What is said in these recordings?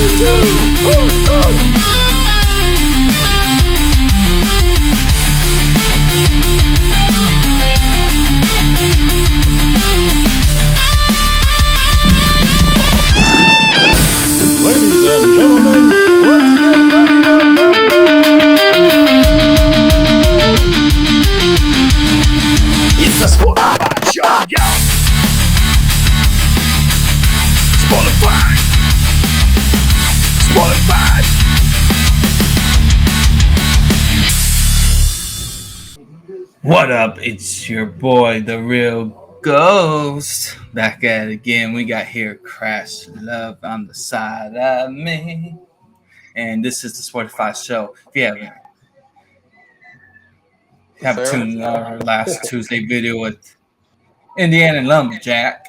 Ladies and gentlemen, let's get ready to It's the Spotify Show, yo! Spotify! Spotify! What up? It's your boy, the real Ghost. Back at it again. We got here Crash Love on the side of me. And this is the Spotify Show. If you haven't tuned our last Tuesday video with Indiana Lumberjack,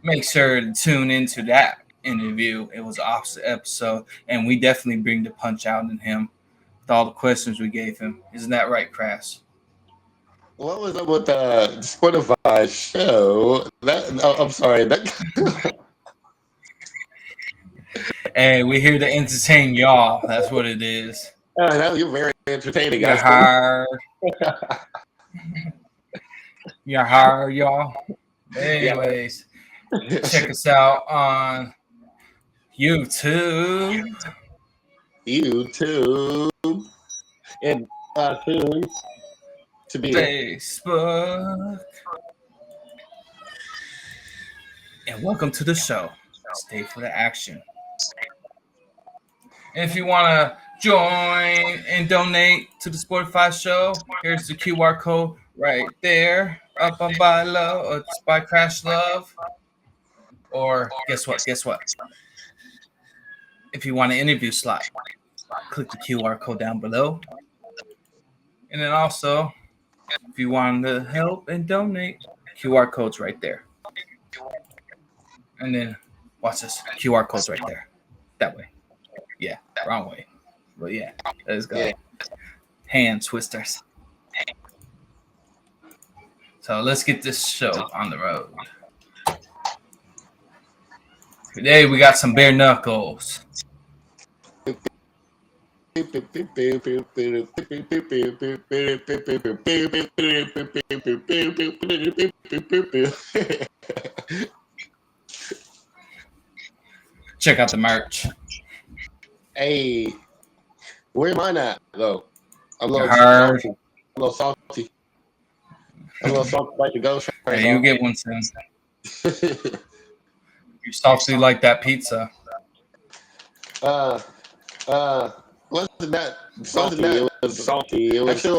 make sure to tune into that interview. It was an awesome episode, and we definitely bring the punch out in him with all the questions we gave him. Isn't that right, Crash? What was up with the Spotify Show? I'm sorry. Hey, we're here to entertain y'all. That's what it is. You're very entertaining. You're hard. You're hard, y'all. Anyways, check us out on YouTube. And to be Facebook. And welcome to the show. Stay for the action. And if you want to join and donate to the Spotify Show, here's the QR code right there. Up on by Love. It's by Crash Love. Or guess what? If you want an interview slot, click the QR code down below. And then also, if you want to help and donate, QR code's right there. And then, watch this. QR code's right there. That way. Yeah, wrong way. But yeah, let's go. Yeah. Hand twisters. So let's get this show on the road. Today we got some bare knuckles. Check out the merch. Hey, where mine at though? I'm a little salty. I'm a little salty like the ghost. Hey, you get one soon. You salty like that pizza. Wasn't that salty? It was salty. It was actually a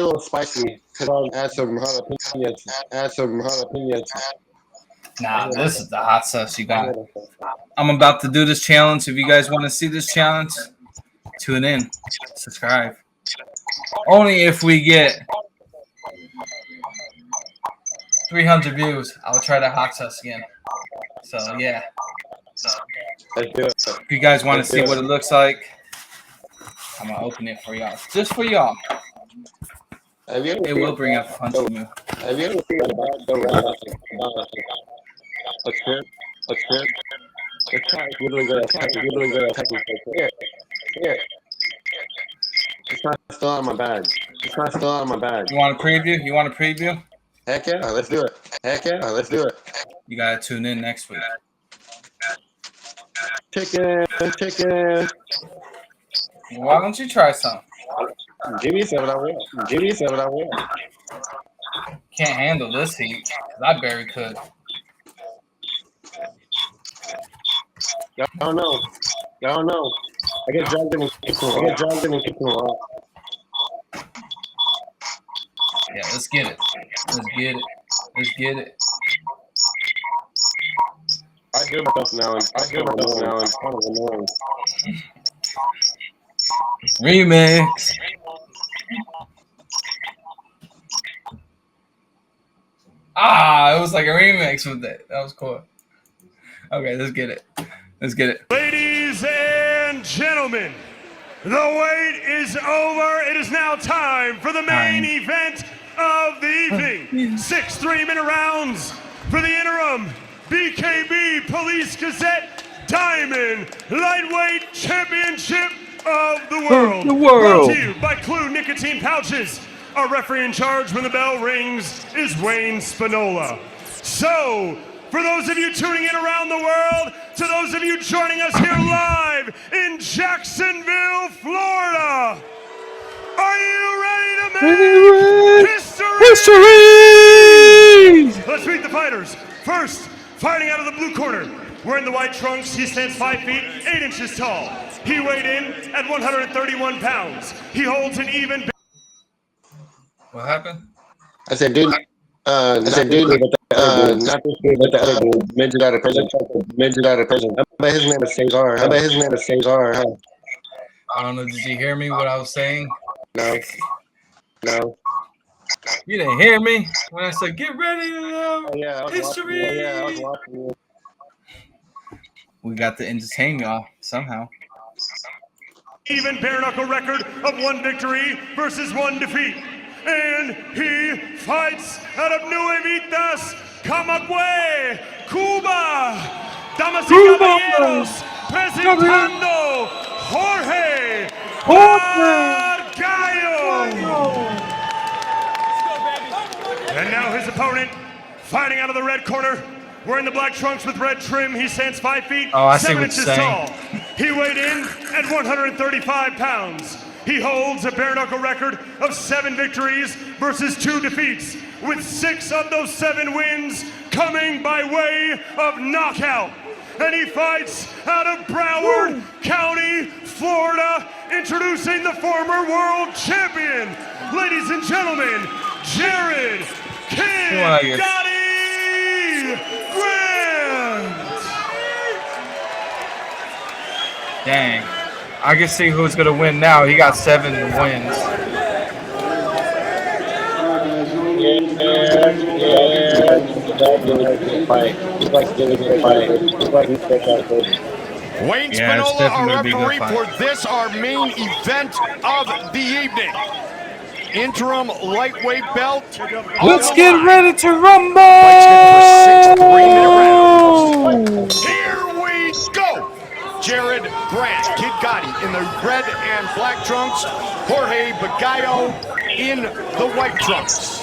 little spicy. Add some jalapenos. Nah, this is the hot sauce you got. I'm about to do this challenge. If you guys want to see this challenge, tune in, subscribe. Only if we get 300 views, I'll try the hot sauce again. So yeah. If you guys want to see what it looks like, I'm gonna open it for y'all, just for y'all. It will bring up fun to me. Have you ever seen a shrimp? It's really good. Here. It's not still on my bag. You want a preview? Heck yeah, let's do it. You gotta tune in next week. Chicken. Why don't you try some? Give me some, I will. Can't handle this heat, 'cause I barely could. Y'all know. I get dragged in and kicked off. Yeah, let's get it. I hear myself now and kind of annoying. Remix. It was like a remix with it. That was cool. Okay, let's get it. Ladies and gentlemen, the wait is over. It is now time for the main event of the evening. 6 3-minute rounds for the interim BKB Police Gazette Diamond Lightweight Championship of the World. Brought to you by Clue Nicotine Pouches. Our referee in charge when the bell rings is Wayne Spinola. So, for those of you tuning in around the world, to those of you joining us here live in Jacksonville, Florida, are you ready to make history? Let's meet the fighters. First, fighting out of the blue corner, wearing the white trunks, he stands 5 feet, 8 inches tall. He weighed in at 131 pounds. He holds an even... What happened? I said, dude. Not this dude, but the other dude. Midget out of prison. I bet his name is Cesar. Huh? I don't know. Did you hear me? What I was saying? No. You didn't hear me when I said, "Get ready to Oh, yeah, I was history." I was watching you. We got to entertain y'all somehow. Even bare knuckle record of 1 victory versus 1 defeat. And he fights out of Nuevitas, Camagüey, Cuba. Damas y caballeros, presentando Jorge Gallo. And now his opponent, fighting out of the red corner, wearing the black trunks with red trim. He stands 5 feet, 7 inches tall. He weighed in at 135 pounds. He holds a bare knuckle record of 7 victories versus 2 defeats, with 6 of those 7 wins coming by way of knockout. And he fights out of Broward County, Florida, introducing the former world champion, ladies and gentlemen, Jared Kid Gotti Grant. Dang. I can see who's going to win now. He got 7 wins. Wayne Spinola, our referee for this, our main event of the evening. Interim lightweight belt. Let's get ready to rumble! Here we go! Jared Grant, Kid Gotti in the red and black trunks. Jorge Gallo in the white trunks.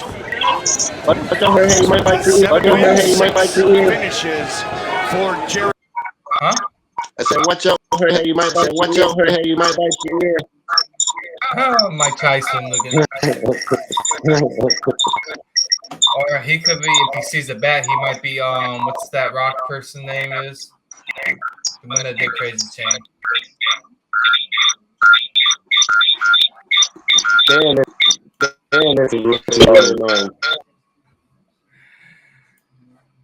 Finishes for Jared. Huh? I said, watch out, Jorge, you might bite your ear. Oh, Mike Tyson looking. Or he could be, if he sees a bat, he might be, what's that rock person name is? The one that did Crazy Chain.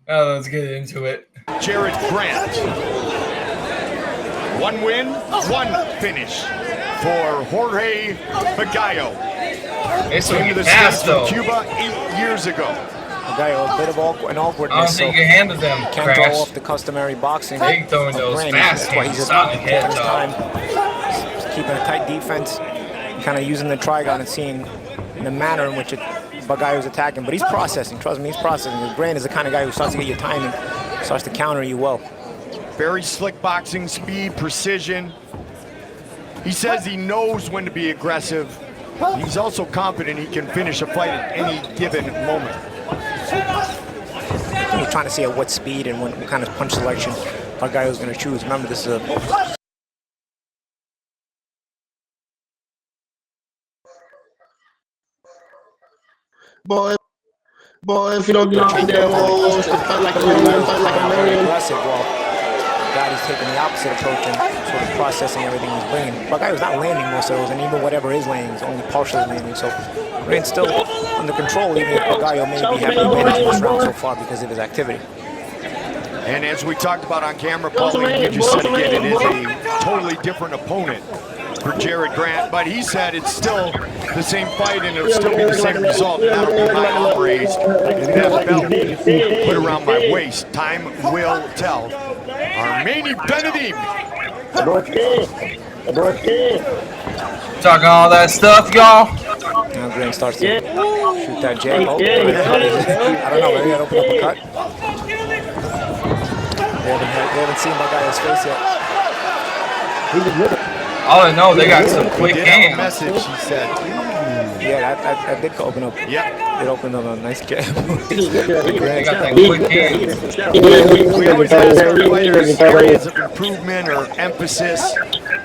Oh, let's get into it. Jared Grant. 1 win, 1 finish for Jorge Gallo. It's Came to the States from Cuba 8 years ago. Gallo, a bit of an awkwardness. I don't think you can handle them. Can't draw off the customary boxing. They throwing those fast hands. He's taking his time, keeping a tight defense, kind of using the trigon and seeing the manner in which Gallo's attacking. But he's processing. Trust me, he's processing. Grant is the kind of guy who starts to get your timing, starts to counter you well. Very slick boxing, speed, precision. He says he knows when to be aggressive. He's also confident he can finish a fight at any given moment. You're trying to see at what speed and what kind of punch selection Gallo's going to choose. Remember, this is a... Boy, if you don't get off there, fight like a man. Aggressive. Well, Gotti's taking the opposite approach and sort of processing everything he's bringing. But Gallo's not landing most of those, and even whatever is landing is only partially landing. So Grant's still under control, even if Gallo may be having advantage in this round so far because of his activity. And as we talked about on camera, Paulie, you just said again, it is a totally different opponent for Jared Grant, but he said it's still the same fight and it'll still be the same result. That'll be my arm raised and that belt put around my waist. Time will tell. Our main event of the evening. Talking all that stuff, y'all. Now Grant starts to shoot that jab. Oh, I don't know, maybe I'd open up a cut. They haven't seen Bagayo's face yet. All I know, they got some quick hands. Message, he said. Yeah, that did open up. Yep. It opened up a nice jab. They got that quick hands. We always ask our fighters areas of improvement or emphasis,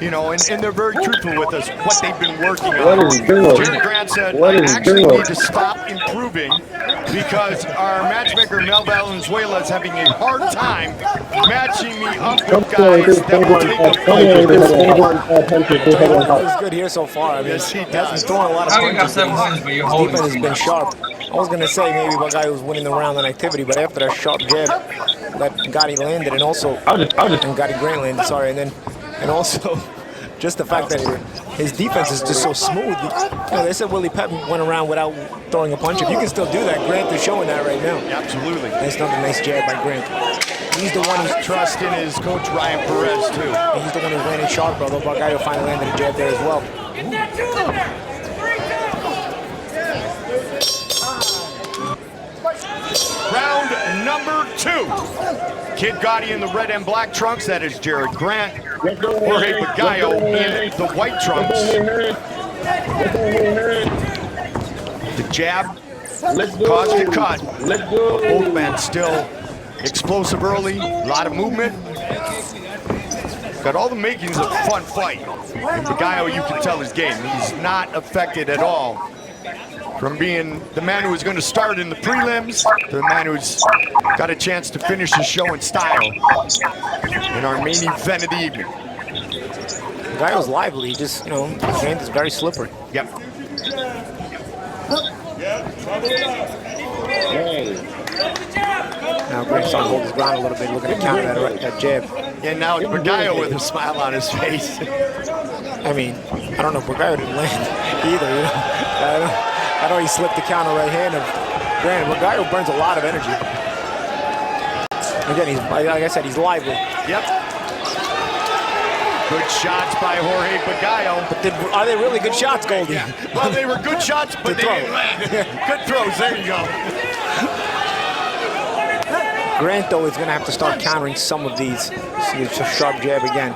you know, and they're very truthful with us, what they've been working on. Jared Grant said, I actually need to stop improving because our matchmaker Mel Valenzuela is having a hard time matching me up with guys that will take a fight. He's good here so far. I mean, Yes, he he hasn't does. thrown a lot of How you got punches. 7 wins, but you're His holding defense has too been much? sharp. I was gonna say maybe Bagayo was winning the round on activity, but after that sharp jab that Gotti landed, and also and Gotti Grant landed, sorry, and also just the fact that his defense is just so smooth. You know, they said Willie Pep went around without throwing a punch. If you can still do that, Grant is showing that right now. Absolutely. That's another nice jab by Grant. He's the one who's Trust in his coach Ryan Perez too. He's the one who's landing sharp, although Bagayo finally landed a jab there as well. Round number 2. Kid Gotti in the red and black trunks, that is Jared Grant. Jorge Bagayo in the white trunks. The jab caused a cut. But both men still explosive early, a lot of movement. Got all the makings of a fun fight. And Bagayo, you can tell his game. He's not affected at all from being the man who was going to start in the prelims to the man who's got a chance to finish the show in style in our main event of the evening. Bagayo's lively, he just, you know, his hand is very slippery. Yep. Now Grant's starting to hold his ground a little bit, looking to counter that jab. And now it's Bagayo with a smile on his face. I mean, I don't know, Bagayo didn't land either, you know. I know he slipped the counter right hand of Grant. Bagayo burns a lot of energy. Again, he's, like I said, he's lively. Yep. Good shots by Jorge Bagayo. But are they really good shots, Goldie? Yeah. Well, they were good shots, but they didn't land. Good throws, there you go. Grant, though, is going to have to start countering some of these. See a sharp jab again.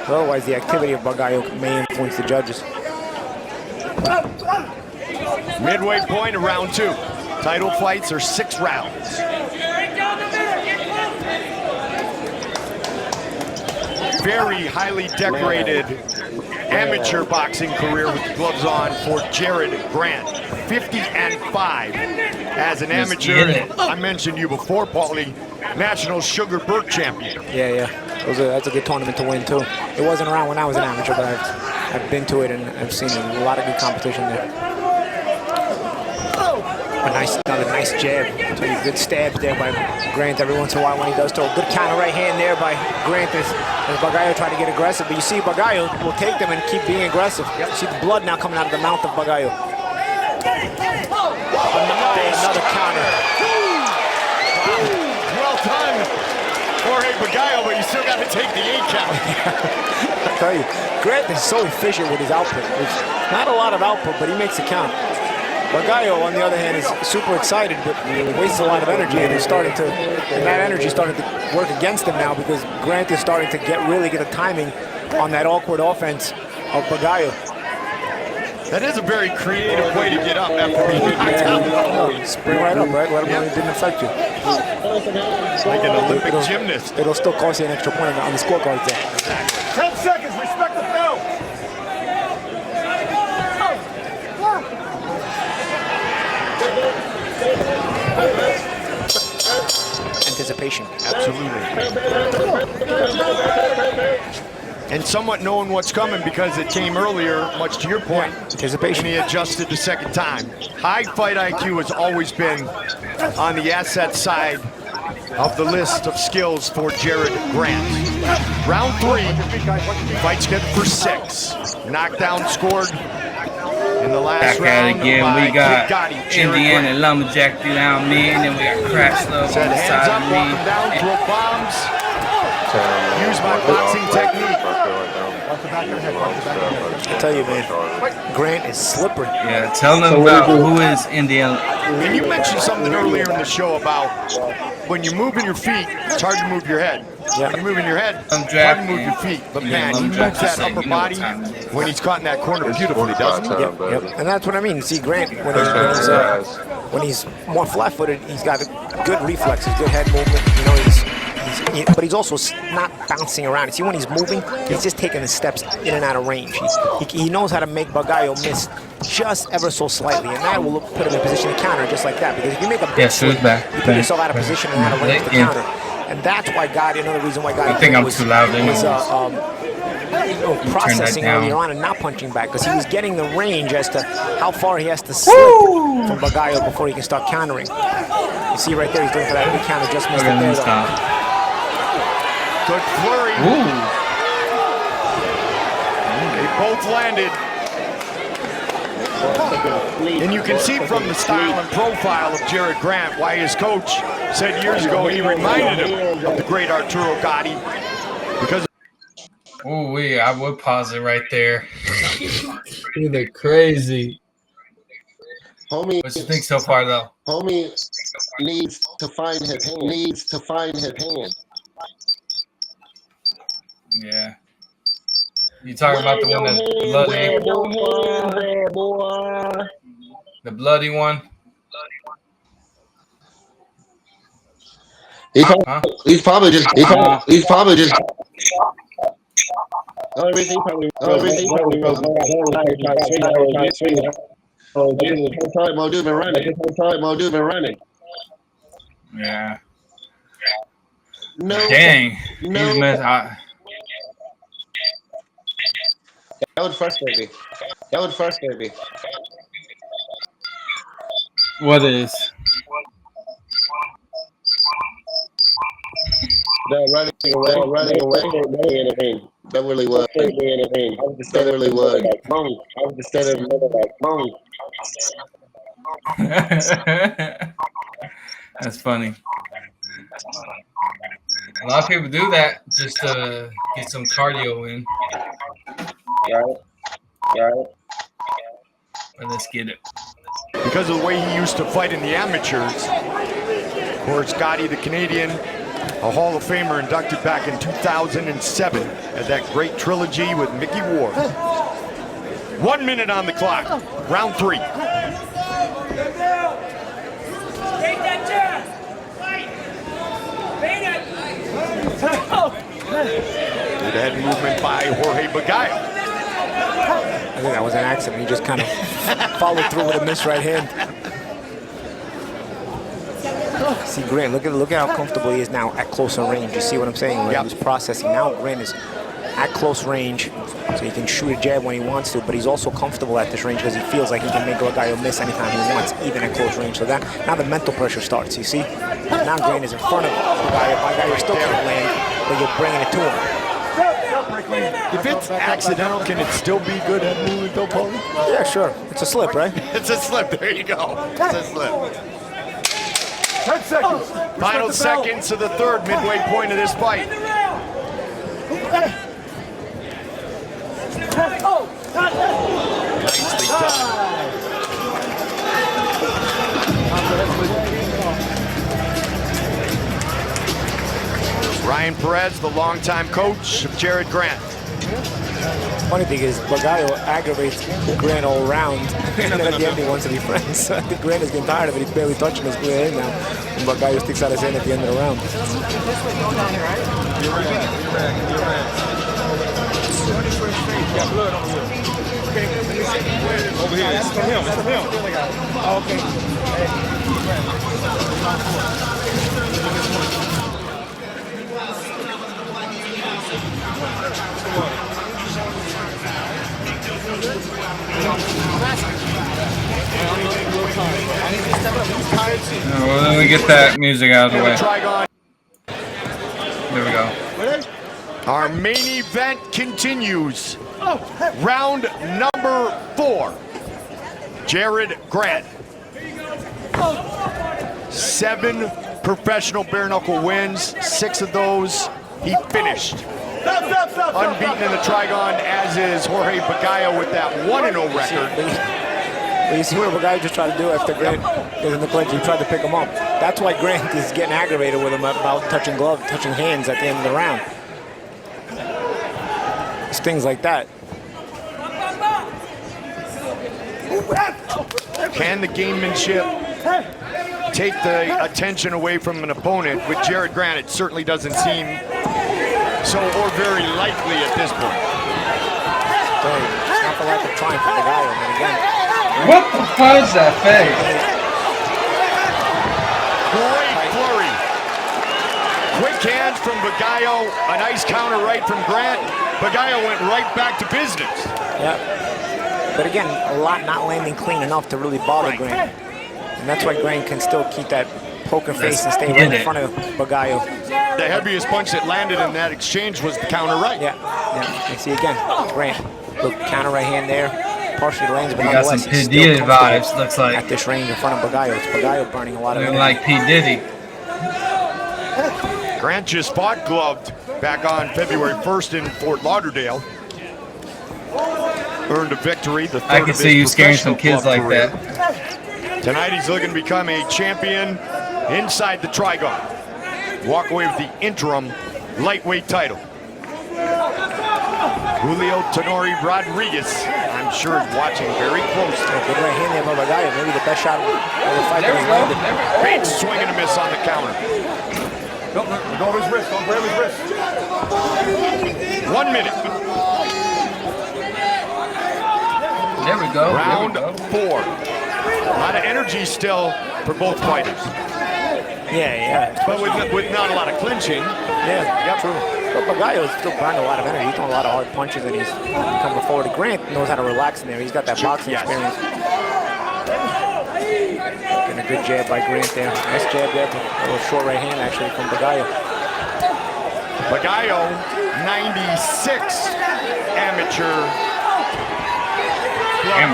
Otherwise, the activity of Bagayo may influence the judges. Midway point of round 2. Title fights are 6 rounds. Very highly decorated amateur boxing career with the gloves on for Jared Grant. 50-5 as an amateur. And I mentioned you before, Paulie, National Sugar Burke champion. Yeah. That's a good tournament to win, too. It wasn't around when I was an amateur, but I've been to it and I've seen a lot of good competition there. Another nice jab. I'll tell you, good stabs there by Grant every once in a while when he does throw. Good counter right hand there by Grant as Bagayo trying to get aggressive. But you see Bagayo will take them and keep being aggressive. You see the blood now coming out of the mouth of Bagayo. Another counter. Well done, Jorge Bagayo, but you still got to take the 8 count. I tell you, Grant is so efficient with his output. There's not a lot of output, but he makes a count. Bagayo, on the other hand, is super excited, but wastes a lot of energy, and that energy is starting to work against him now because Grant is starting to really get a timing on that awkward offense of Bagayo. That is a very creative way to get up after being knocked out. Spring right up, right? Let him know it didn't affect you. Like an Olympic gymnast. It'll still cost you an extra point on the scorecard there. 10 seconds, respect the bell. Anticipation. Absolutely. And somewhat knowing what's coming because it came earlier, much to your point. Anticipation. And he adjusted the second time. High fight IQ has always been on the asset side of the list of skills for Jared Grant. Round 3, fight scheduled for 6. Knockdown scored in the last round. Back at it again. We got Indiana Lumberjack down me, and then we got Crash Love on the Hands side up, of walk me. him down, throw bombs. Use my boxing technique. I tell you, man, Grant is slippery. Yeah, tell them about who is Indiana. And you mentioned something earlier in the show about when you're moving your feet, it's hard to move your head. Yeah. When you're moving your head, it's hard to move your feet. But man, he moves that upper body when he's caught in that corner beautifully, doesn't he? Yep. And that's what I mean. See, Grant, when he's more flat-footed, he's got good reflexes, good head movement. You know, but he's also not bouncing around. See, when he's moving, he's just taking the steps in and out of range. He knows how to make Bugayo miss just ever so slightly, and that will put him in position to counter just like that. Because if you make a big swing, you put yourself out of position and out of range to counter. And that's why another reason why I think I'm too loud. Processing earlier on and not punching back, because he was getting the range as to how far he has to slip from Bugayo before he can start countering. You see right there, he's doing for that big counter, just missed it there though. Good flurry. They both landed. And you can see from the style and profile of Jared Grant why his coach said years ago he reminded him of the great Arturo Gatti. Because I would pause it right there. They're crazy. Homie, what you think so far, though? Homie needs to find his hand. Yeah. You talking about the one that's bloody? The bloody one? He's probably just. Mo been running. Yeah. No. Dang. No. That would frustrate me. What is? They're running away. That really was. That really was. I was just standing like, That's funny. A lot of people do that just to get some cardio in. Right. But let's get it. Because of the way he used to fight in the amateurs, of course, Gatti, the Canadian, a Hall of Famer inducted back in 2007 at that great trilogy with Mickey Ward. 1 minute on the clock, round 3. Take that jab! Fight! Good head movement by Jorge Bugayo. I think that was an accident. He just kind of followed through with a missed right hand. See Grant, look at how comfortable he is now at closer range. You see what I'm saying? Like he was processing. Now Grant is at close range, so he can shoot a jab when he wants to, but he's also comfortable at this range because he feels like he can make Bugayo miss anytime he wants, even at close range. So that now the mental pressure starts, you see? Now Grant is in front of Bugayo. Bugayo still can't land, but you're bringing it to him. If it's accidental, can it still be good at movement though, Paulie? Yeah, sure. It's a slip, right? It's a slip. There you go. It's a slip. 10 seconds. Final seconds of the third, midway point of this fight. Nicely done. Ryan Perez, the longtime coach of Jared Grant. Funny thing is, Bugayo aggravates Grant all around, and then at the end he wants to be friends. I think Grant is getting tired of it. He's barely touching his rear hand now, and Bugayo sticks out his hand at the end of the round. Over here. That's from him. That's from him. Oh, okay. Well, let me get that music out of the way. There we go. Our main event continues. Round number 4. Jared Grant. 7 professional bare knuckle wins. 6 of those he finished. unbeaten in the Trigon, as is Jorge Bagallo with that 1-0 record. But you see what Bagallo just tried to do after Grant was in the clinch. He tried to pick him up. That's why Grant is getting aggravated with him about touching gloves, touching hands at the end of the round. It's things like that. Can the gamemanship take the attention away from an opponent? With Jared Grant, it certainly doesn't seem so, or very likely at this point. It's not the lack of trying for Bagallo, but again. What the fuck is that face? Great flurry. Quick hands from Bagallo, a nice counter right from Grant. Bagallo went right back to business. Yeah. But again, a lot not landing clean enough to really bother Grant. And that's why Grant can still keep that poker face and stay right in front of Bagallo. The heaviest punch that landed in that exchange was the counter right. Yeah. You see again, Grant, look, counter right hand there. Partially lands, but got some P. Diddy vibes, looks like. At this range in front of Bagallo. It's Bagallo burning a lot of energy. Like P. Diddy. Grant just fought gloved back on February 1st in Fort Lauderdale. Earned a victory. The third I can see you scaring some kids like career. that. Tonight he's looking to become a champion inside the Trigon. Walk away with the interim lightweight title. Julio Tenori Rodriguez, I'm sure, is watching very closely. Good right hand there by Bagallo. Maybe the best shot of the fight that he's landed. Great swing and a miss on the counter. Don't go over his wrist. Don't grab his wrist. 1 minute. There we go. Round 4. A lot of energy still for both fighters. Yeah. But with not a lot of clinching. Yeah, true. But Bagallo is still burning a lot of energy. He's throwing a lot of hard punches and he's coming forward. Grant knows how to relax in there. He's got that boxing experience. Getting a good jab by Grant there. Nice jab there. A little short right hand actually from Bagallo. Bagallo, 96 amateur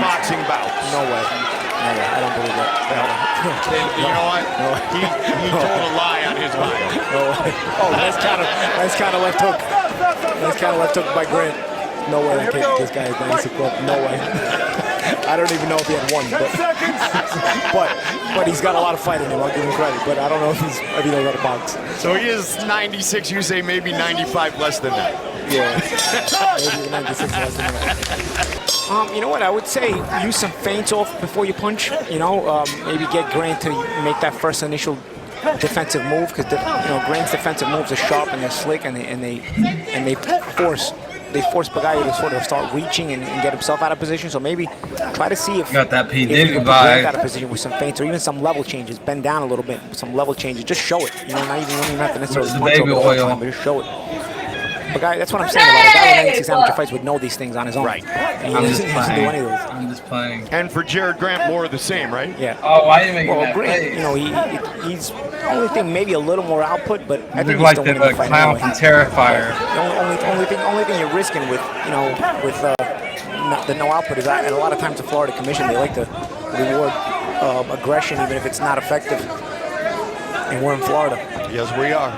boxing bouts. No way. I don't believe that. You know what? No. He told a lie on his bio. No way. Oh, nice counter left hook. Nice counter left hook by Grant. No way this guy is 96 club. No way. I don't even know if he had one. But he's got a lot of fight in him. I'll give him credit. But I don't know if he knows how to box. So he is 96. You say maybe 95 less than that. Yeah. Maybe 96 less than that. You know what? I would say use some feints off before you punch. Maybe get Grant to make that first initial defensive move, because Grant's defensive moves are sharp and they're slick, and they force Bagallo to sort of start reaching and get himself out of position. So maybe try to see if got that P. you Diddy can put Grant vibe out of position with some feints or even some level changes. Bend down a little bit, some level changes. Just show it. Not even have to necessarily punch over all the time, but just show it. But that's what I'm saying about a guy with 96 amateur fights would know these things on his own. Right. I'm just do any of those. I'm just playing. And for Jared Grant, more of the same, right? Yeah. Oh, why didn't you make that Grant, face? he's only thing maybe a little more output, but I think he's like still the winning the fight clown anyway. from Terrifier. The only thing you're risking with the no output is that, and a lot of times the Florida Commission, they like to reward aggression even if it's not effective. And we're in Florida. Yes, we are.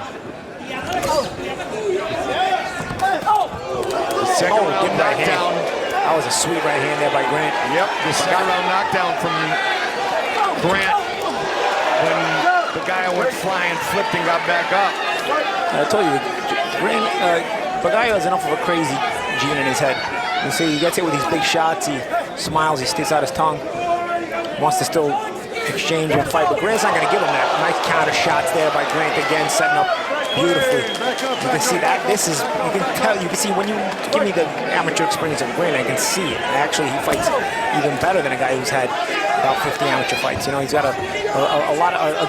The second round knockdown. That was a sweet right hand there by Grant. Yep, the second round knockdown from Grant when the guy went flying, flipped and got back up. I told you, Grant, Bagallo has enough of a crazy gene in his head. You see, he gets hit with these big shots, he smiles, he sticks out his tongue, wants to still exchange and fight, but Grant's not going to give him that. Nice counter shots there by Grant again, setting up beautifully. You can see that. You can see when you give me the amateur experience of Grant, I can see it. Actually, he fights even better than a guy who's had about 50 amateur fights. He's got a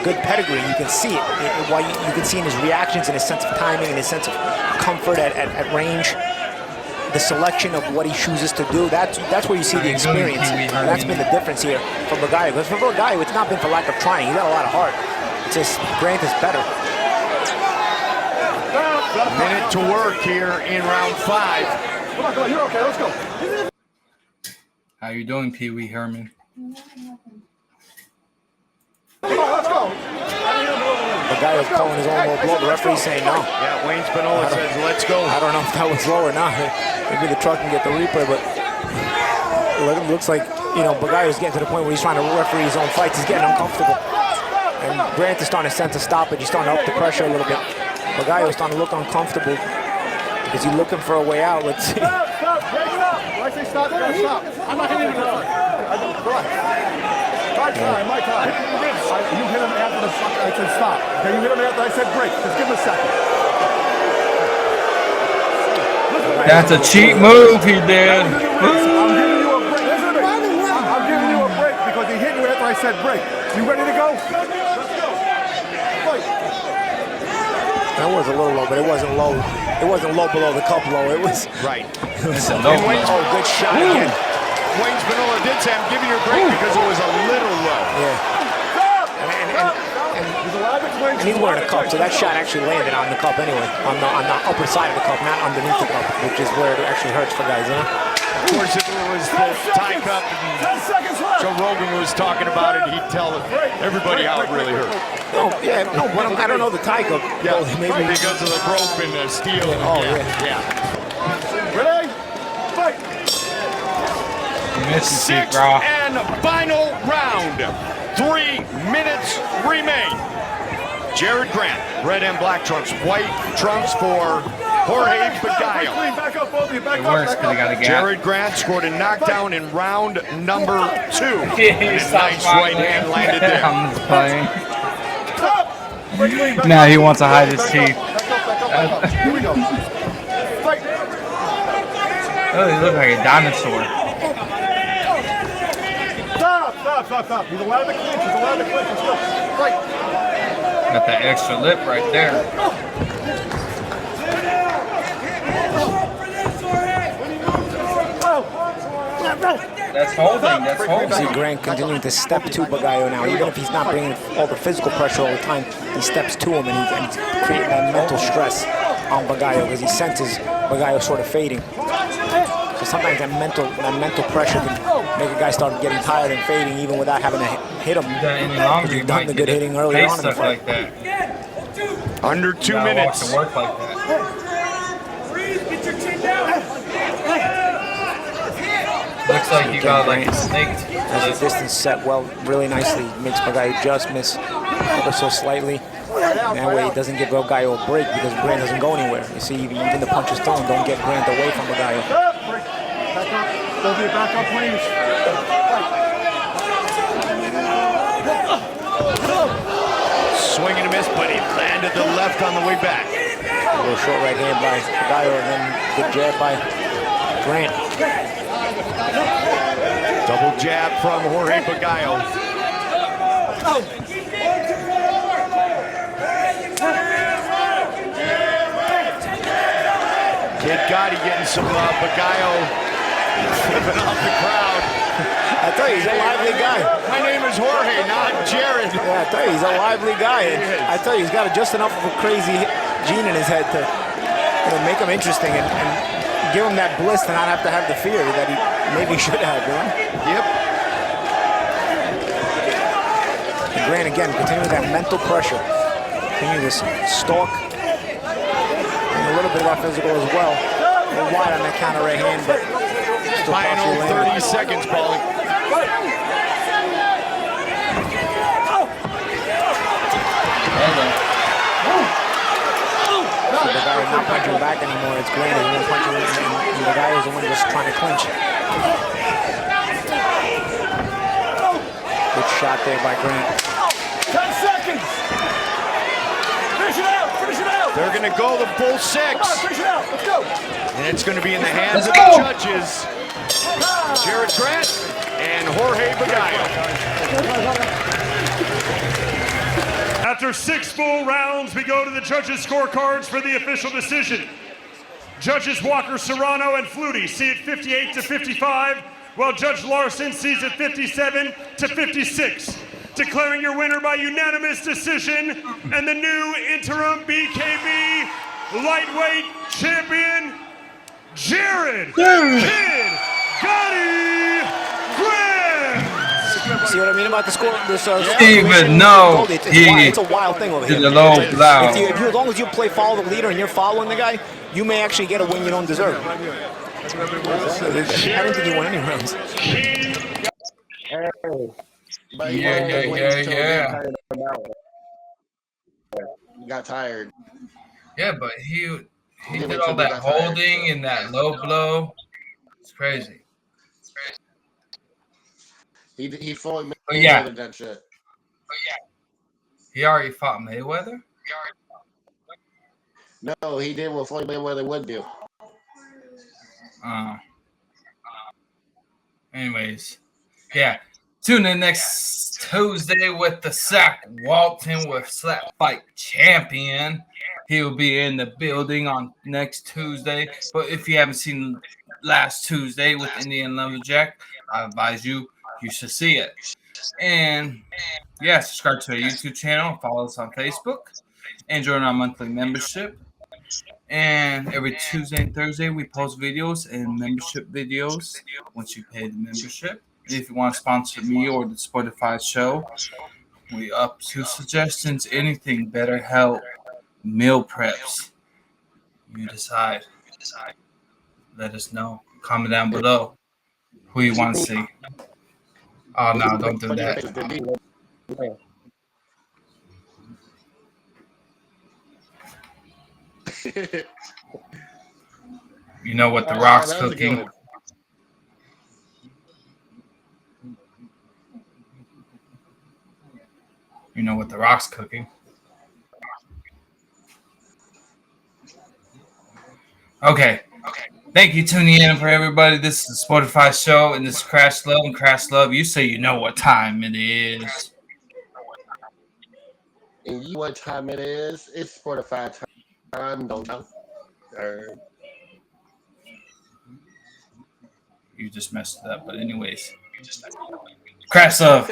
good pedigree. You can see it. You can see in his reactions and his sense of timing and his sense of comfort at range. The selection of what he chooses to do, that's where you see the experience. And that's been the difference here for Bagallo. Because for Bagallo, it's not been for lack of trying. He's got a lot of heart. It's just Grant is better. A minute to work here in round 5. Come on, you're okay, let's go. How you doing, Pee Wee Herman? Come on, let's go. Bagallo Bagayo calling his own low blow. The referee's saying no. Yeah, Wayne Spinola says, let's go. I don't know if that was low or not. Maybe the truck can get the replay, but it looks like, you know, Bagayo's getting to the point where he's trying to referee his own fights. He's getting uncomfortable. And Grant is starting to sense a stoppage. He's starting to up the pressure a little bit. Bagayo's starting to look uncomfortable. Is he looking for a way out? Let's see. Stop, break it up. When I say stop, you gotta stop. I'm not hitting you. My time. You hit him after the fuck I said stop. Okay, you hit him after I said break. Just give him a second. That's a cheap move he did. I'm giving you a break. Listen to me. I'm giving you a break because he hit you after I said break. You ready to go? Let's go. Fight. That was a little low, but it wasn't low. It wasn't low below the cup low. It was right. It's a low. Oh, good shot again. Wayne Spinola did say, I'm giving you a break because it was a little low. Yeah. And he's wearing a cup, so that shot actually landed on the cup anyway, on the upper side of the cup, not underneath the cup, which is where it actually hurts for guys, you know? Of course, if it was the tie cup and Joe Rogan was talking about it, he'd tell everybody how it really hurt. No, yeah, no, but I don't know the tie cup. Yeah, maybe because of the rope and the steel. Oh, yeah. Ready? Fight. Sixth and final round. 3 minutes remain. Jared Grant, red and black trunks, white trunks for Jorge Bagayo. Jared Grant scored a knockdown in round number 2. His nice right hand landed there. I'm playing. Now he wants to hide his teeth. Here we go. Fight. Oh, he looks like a dinosaur. Stop. He's allowed to clinch. Let's go. Fight. Got that extra lip right there. That's holding. See Grant continuing to step to Bagayo now. Even if he's not bringing all the physical pressure all the time, he steps to him and he's creating that mental stress on Bagayo because he senses Bagayo sort of fading. So sometimes that mental pressure can make a guy start getting tired and fading even without having to hit him. Any longer, you've done the good hitting earlier on in the fight. Like that. Under 2 minutes. To work like that. Looks like you got like a snake. As the distance set well, really nicely, makes Bagayo just miss ever so slightly. And that way it doesn't give Bagayo a break because Grant doesn't go anywhere. You see, even the punches thrown don't get Grant away from Bagayo. Back up. Don't be a back up, please. Swing and a miss, but he landed the left on the way back. A little short right hand by Bagayo and then good jab by Grant. Double jab from Jorge Bagayo. Kid Gotti getting some Bagayo flipping off the crowd. I tell you, he's a lively guy. My name is Jorge, not Jared. Yeah, I tell you, he's a lively guy. And I tell you, he's got just enough of a crazy gene in his head to make him interesting and give him that bliss to not have to have the fear that he maybe should have, you know? Yep. And Grant, again, continuing that mental pressure. Continue this stalk. And a little bit of that physical as well. A little wide on that counter right hand, but still final 30 seconds, Paulie. So the guy is not punching back anymore. It's Grant who's one punching, and the guy is the one just trying to clinch. Good shot there by Grant. 10 seconds. Finish it out. They're going to go the full 6. Come on, finish it out. Let's go. And it's going to be in the hands of the judges. Jared Grant and Jorge Bagayo. After 6 full rounds, we go to the judges' scorecards for the official decision. Judges Walker, Serrano, and Flutie see it 58-55, while Judge Larson sees it 57-56. Declaring your winner by unanimous decision and the new interim BKB lightweight champion, Jared Kid Gotti Grant. See what I mean about the score? Even no, it's a wild thing over here. The low blow. As long as you follow the leader and you're following the guy, you may actually get a win you don't deserve. I didn't think he won any rounds. Yeah. He got tired. Yeah, but he did all that holding and that low blow. It's crazy. He fought Mayweather. Oh, yeah. That shit. He already fought Mayweather? No, he did what Floyd Mayweather would do. Anyways, yeah. Tune in next Tuesday with the Zach Walton with Slap Fight Champion. He'll be in the building on next Tuesday. But if you haven't seen last Tuesday with Indian Lumberjack, I advise you should see it. And yeah, subscribe to our YouTube channel, follow us on Facebook, and join our monthly membership. And every Tuesday and Thursday, we post videos and membership videos once you pay the membership. And if you want to sponsor me or the SPORTIFY show, we up to suggestions, anything, better help, meal preps. You decide. Let us know. Comment down below who you want to see. Oh, no, don't do that. You know what the Rock's cooking. You know what the Rock's cooking. Okay. Thank you tuning in for everybody. This is the SPORTIFY show, and this is Crash Love. And Crash Love, you say you know what time it is. And you know what time it is? It's SPORTIFY time. Don't know. You just messed it up. But anyways. Crash Love.